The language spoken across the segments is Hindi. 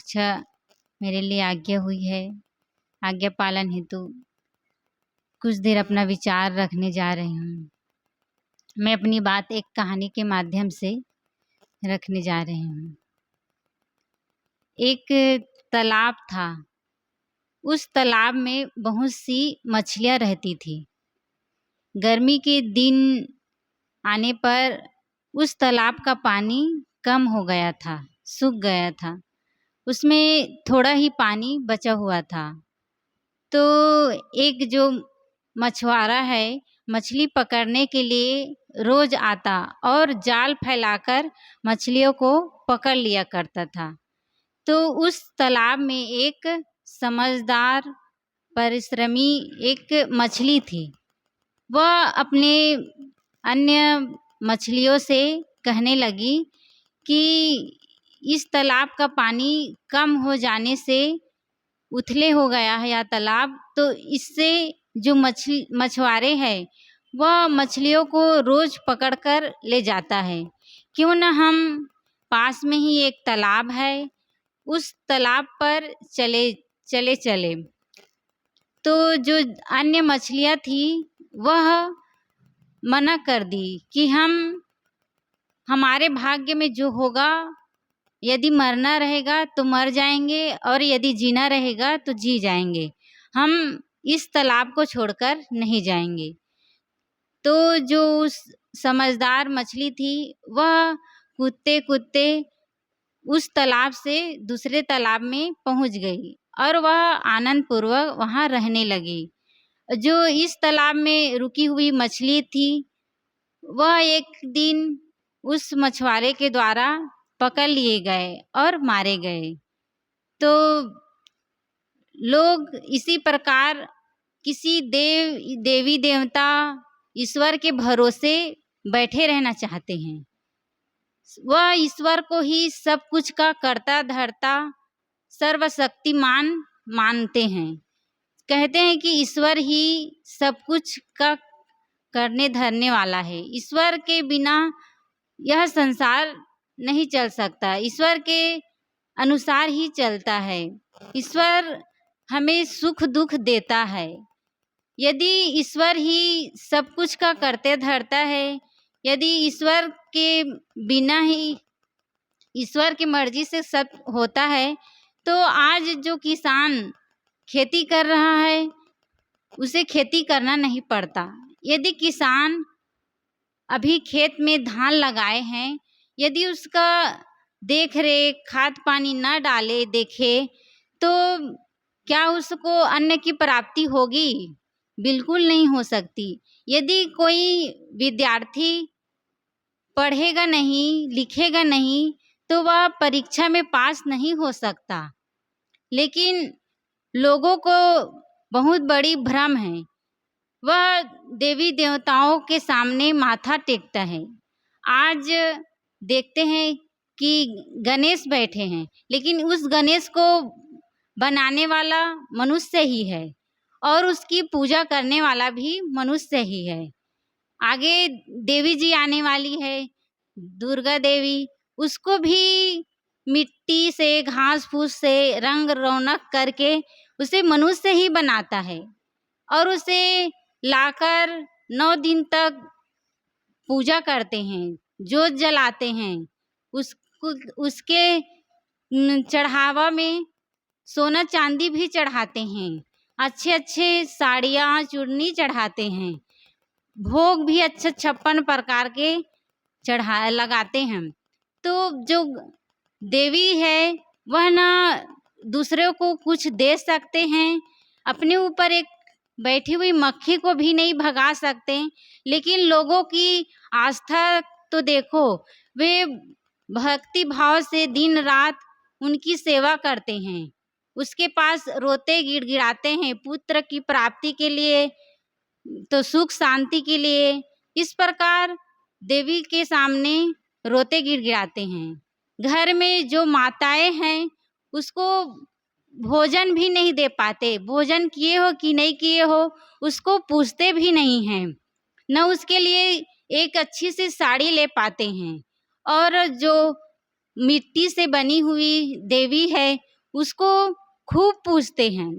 समक्ष मेरे लिए आज्ञा हुई है। आज्ञा पालन हेतु कुछ देर अपना विचार रखने जा रही हूँ। मैं अपनी बात एक कहानी के माध्यम से रखने जा रही हूँ। एक तालाब था। उस तालाब में बहुत सी मछलियाँ रहती थी। गर्मी के दिन आने पर उस तालाब का पानी कम हो गया था, सूख गया था। उसमें थोड़ा ही पानी बचा हुआ था। तो एक जो मछुआरा है, मछली पकड़ने के लिए रोज आता और जाल फैलाकर मछलियों को पकड़ लिया करता था। तो उस तालाब में एक समझदार परिश्रमी एक मछली थी। वह अपने अन्य मछलियों से कहने लगी कि इस तालाब का पानी कम हो जाने से उथले हो गया है यह तालाब, तो इससे जो मछुआरे हैं वह मछलियों को रोज पकड़कर ले जाता है। क्यों न हम पास में ही एक तालाब है, उस तालाब पर चले। तो जो अन्य मछलियाँ थी वह मना कर दी कि हमारे भाग्य में जो होगा, यदि मरना रहेगा तो मर जाएंगे और यदि जीना रहेगा तो जी जाएंगे। हम इस तालाब को छोड़कर नहीं जाएंगे। तो जो उस समझदार मछली थी वह कूदते उस तालाब से दूसरे तालाब में पहुंच गई और वह आनंद पूर्वक वहाँ रहने लगी। जो इस तालाब में रुकी हुई मछली थी वह एक दिन उस मछुआरे के द्वारा पकड़ लिए गए और मारे गए। तो लोग इसी प्रकार किसी देवी देवता ईश्वर के भरोसे बैठे रहना चाहते हैं। वह ईश्वर को ही सब कुछ का कर्ता धर्ता सर्वशक्तिमान मानते हैं। कहते हैं कि ईश्वर ही सब कुछ का करने धरने वाला है। ईश्वर के बिना यह संसार नहीं चल सकता। ईश्वर के अनुसार ही चलता है। ईश्वर हमें सुख दुख देता है। यदि ईश्वर ही सब कुछ का करते धरता है, यदि ईश्वर के बिना ही ईश्वर की मर्जी से सब होता है, तो आज जो किसान खेती कर रहा है उसे खेती करना नहीं पड़ता। यदि किसान अभी खेत में धान लगाए हैं, यदि उसका देख रेख खाद पानी न डाले देखे तो क्या उसको अन्न की प्राप्ति होगी? बिल्कुल नहीं हो सकती। यदि कोई विद्यार्थी पढ़ेगा नहीं, लिखेगा नहीं, तो वह परीक्षा में पास नहीं हो सकता। लेकिन लोगों को बहुत बड़ी भ्रम है। वह देवी देवताओं के सामने माथा टेकता है। आज देखते हैं कि गणेश बैठे हैं, लेकिन उस गणेश को बनाने वाला मनुष्य ही है और उसकी पूजा करने वाला भी मनुष्य ही है। आगे देवी जी आने वाली है, दुर्गा देवी, उसको भी मिट्टी से घास फूस से रंग रौनक करके उसे मनुष्य ही बनाता है और उसे लाकर 9 दिन तक पूजा करते हैं, जोत जलाते हैं। उसके चढ़ावा में सोना चांदी भी चढ़ाते हैं, अच्छे साड़ियाँ चुन्नी चढ़ाते हैं, भोग भी अच्छे 56 प्रकार के लगाते हैं। तो जो देवी है वह ना दूसरे को कुछ दे सकते हैं, अपने ऊपर एक बैठी हुई मक्खी को भी नहीं भगा सकते, लेकिन लोगों की आस्था तो देखो, वे भक्ति भाव से दिन रात उनकी सेवा करते हैं, उसके पास रोते गिड़गिड़ाते हैं पुत्र की प्राप्ति के लिए, तो सुख शांति के लिए। इस प्रकार देवी के सामने रोते गिड़गिड़ाते हैं। घर में जो माताएं हैं उसको भोजन भी नहीं दे पाते, भोजन किए हो कि नहीं किए हो उसको पूछते भी नहीं हैं, न उसके लिए एक अच्छी सी साड़ी ले पाते हैं। और जो मिट्टी से बनी हुई देवी है उसको खूब पूजते हैं।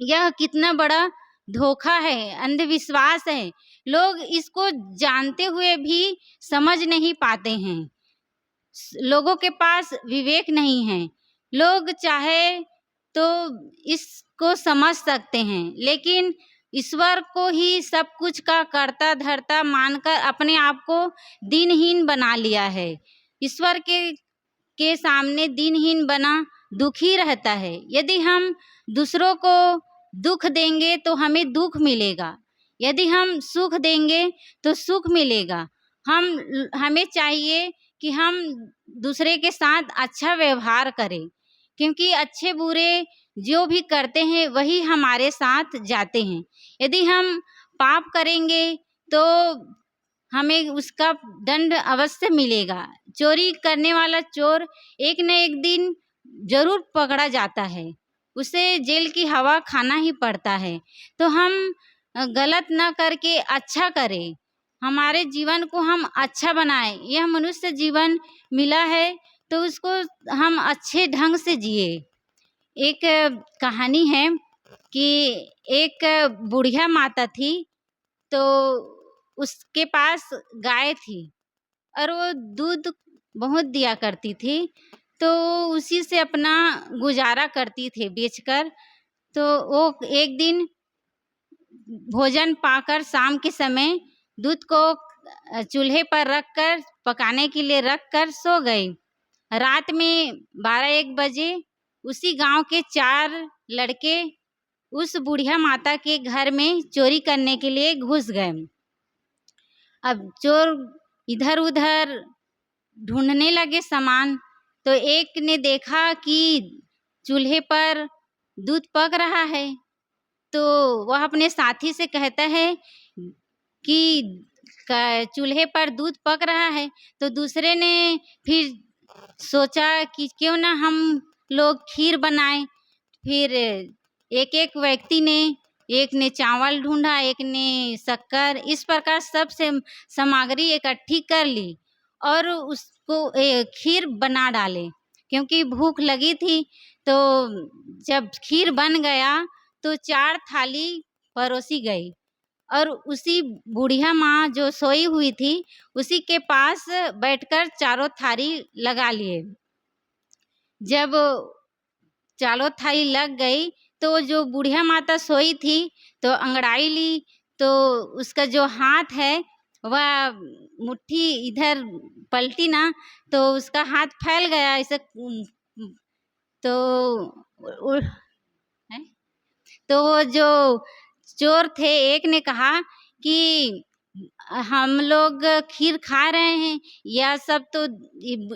यह कितना बड़ा धोखा है, अंधविश्वास है। लोग इसको जानते हुए भी समझ नहीं पाते हैं। लोगों के पास विवेक नहीं है। लोग चाहे तो इसको समझ सकते हैं, लेकिन ईश्वर को ही सब कुछ का कर्ता धर्ता मानकर अपने आप को दीनहीन बना लिया है। ईश्वर के सामने दीनहीन बना दुखी रहता है। यदि हम दूसरों को दुख देंगे तो हमें दुख मिलेगा, यदि हम सुख देंगे तो सुख मिलेगा। हमें चाहिए कि हम दूसरे के साथ अच्छा व्यवहार करें, क्योंकि अच्छे बुरे जो भी करते हैं वही हमारे साथ जाते हैं। यदि हम पाप करेंगे तो हमें उसका दंड अवश्य मिलेगा। चोरी करने वाला चोर एक न एक दिन जरूर पकड़ा जाता है, उसे जेल की हवा खाना ही पड़ता है। तो हम गलत ना करके अच्छा करें, हमारे जीवन को हम अच्छा बनाएं। यह मनुष्य जीवन मिला है तो उसको हम अच्छे ढंग से जिए। एक कहानी है कि एक बुढ़िया माता थी, तो उसके पास गाय थी और वो दूध बहुत दिया करती थी, तो उसी से अपना गुजारा करती थी बेचकर। तो वो एक दिन भोजन पाकर शाम के समय दूध को चूल्हे पर रखकर पकाने के लिए रखकर सो गई। रात में 12-1 बजे उसी गांव के 4 लड़के उस बुढ़िया माता के घर में चोरी करने के लिए घुस गए। अब चोर इधर उधर ढूंढने लगे सामान, तो एक ने देखा कि चूल्हे पर दूध पक रहा है, तो वह अपने साथी से कहता है कि चूल्हे पर दूध पक रहा है। तो दूसरे ने फिर सोचा कि क्यों ना हम लोग खीर बनाएं। फिर एक एक व्यक्ति ने, एक ने चावल ढूंढा, एक ने शक्कर, इस प्रकार सब से सामग्री इकट्ठी कर ली और उसको खीर बना डाले। क्योंकि भूख लगी थी, तो जब खीर बन गया तो 4 थाली परोसी गई और उसी बुढ़िया माँ जो सोई हुई थी उसी के पास बैठकर चारों थाली लगा लिए। जब चारों थाली लग गई तो जो बुढ़िया माता सोई थी तो अंगड़ाई ली, तो उसका जो हाथ है वह मुट्ठी इधर पलटी ना, तो उसका हाथ फैल गया ऐसे। तो तो वो जो चोर थे, एक ने कहा कि हम लोग खीर खा रहे हैं, यह सब तो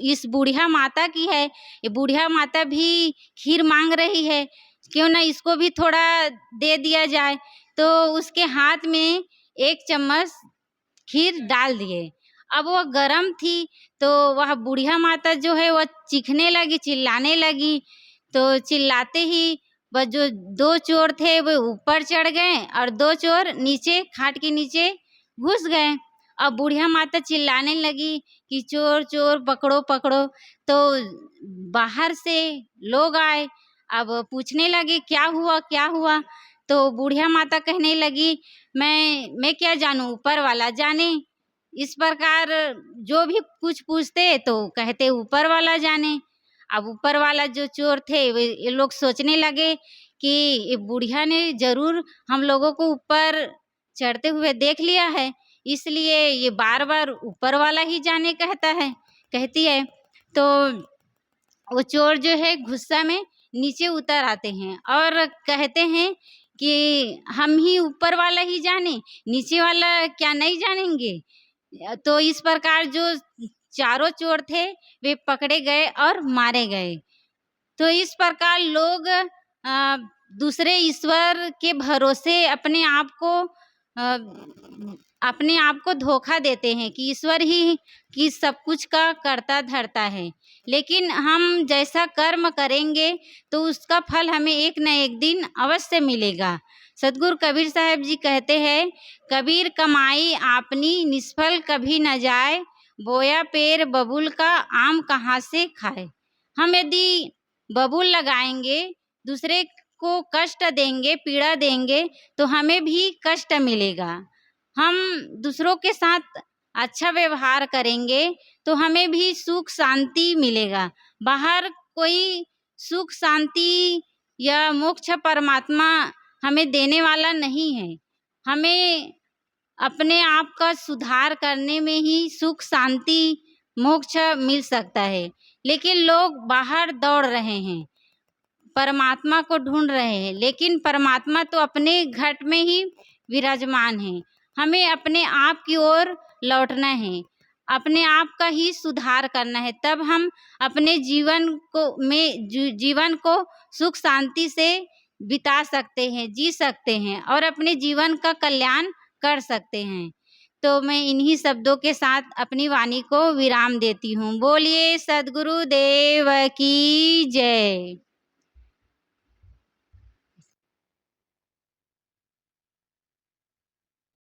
इस बुढ़िया माता की है, ये बुढ़िया माता भी खीर मांग रही है, क्यों ना इसको भी थोड़ा दे दिया जाए। तो उसके हाथ में 1 चम्मच खीर डाल दिए। अब वह गरम थी, तो वह बुढ़िया माता जो है वह चीखने लगी, चिल्लाने लगी। तो चिल्लाते ही वह जो 2 चोर थे वो ऊपर चढ़ गए और 2 चोर नीचे खाट के नीचे घुस गए। अब बुढ़िया माता चिल्लाने लगी कि चोर चोर पकड़ो पकड़ो। तो बाहर से लोग आए, अब पूछने लगे क्या हुआ क्या हुआ। तो बुढ़िया माता कहने लगी मैं क्या जानूं, ऊपर वाला जाने। इस प्रकार जो भी कुछ पूछते तो कहते ऊपर वाला जाने। अब ऊपर वाला जो चोर थे ये लोग सोचने लगे कि ये बुढ़िया ने जरूर हम लोगों को ऊपर चढ़ते हुए देख लिया है, इसलिए ये बार बार ऊपर वाला ही जाने कहती है। तो वो चोर जो है गुस्सा में नीचे उतर आते हैं और कहते हैं कि हम ही ऊपर वाला ही जाने, नीचे वाला क्या नहीं जानेंगे। तो इस प्रकार जो चारों चोर थे वे पकड़े गए और मारे गए। तो इस प्रकार लोग दूसरे ईश्वर के भरोसे अपने आप को धोखा देते हैं कि ईश्वर ही की सब कुछ का कर्ता धर्ता है। लेकिन हम जैसा कर्म करेंगे तो उसका फल हमें एक न एक दिन अवश्य मिलेगा। सतगुरु कबीर साहब जी कहते हैं, कबीर कमाई आपनी निष्फल कभी न जाए, बोया पेड़ बबुल का आम कहाँ से खाए। हम यदि बबूल लगाएंगे, दूसरे को कष्ट देंगे, पीड़ा देंगे, तो हमें भी कष्ट मिलेगा। हम दूसरों के साथ अच्छा व्यवहार करेंगे तो हमें भी सुख शांति मिलेगा। बाहर कोई सुख शांति या मोक्ष परमात्मा हमें देने वाला नहीं है। हमें अपने आप का सुधार करने में ही सुख शांति मोक्ष मिल सकता है। लेकिन लोग बाहर दौड़ रहे हैं, परमात्मा को ढूंढ रहे हैं, लेकिन परमात्मा तो अपने घट में ही विराजमान है। हमें अपने आप की ओर लौटना है, अपने आप का ही सुधार करना है, तब हम अपने जीवन को सुख शांति से बिता सकते हैं, जी सकते हैं और अपने जीवन का कल्याण कर सकते हैं। तो मैं इन्हीं शब्दों के साथ अपनी वाणी को विराम देती हूँ। बोलिए सद्गुरु देव की जय।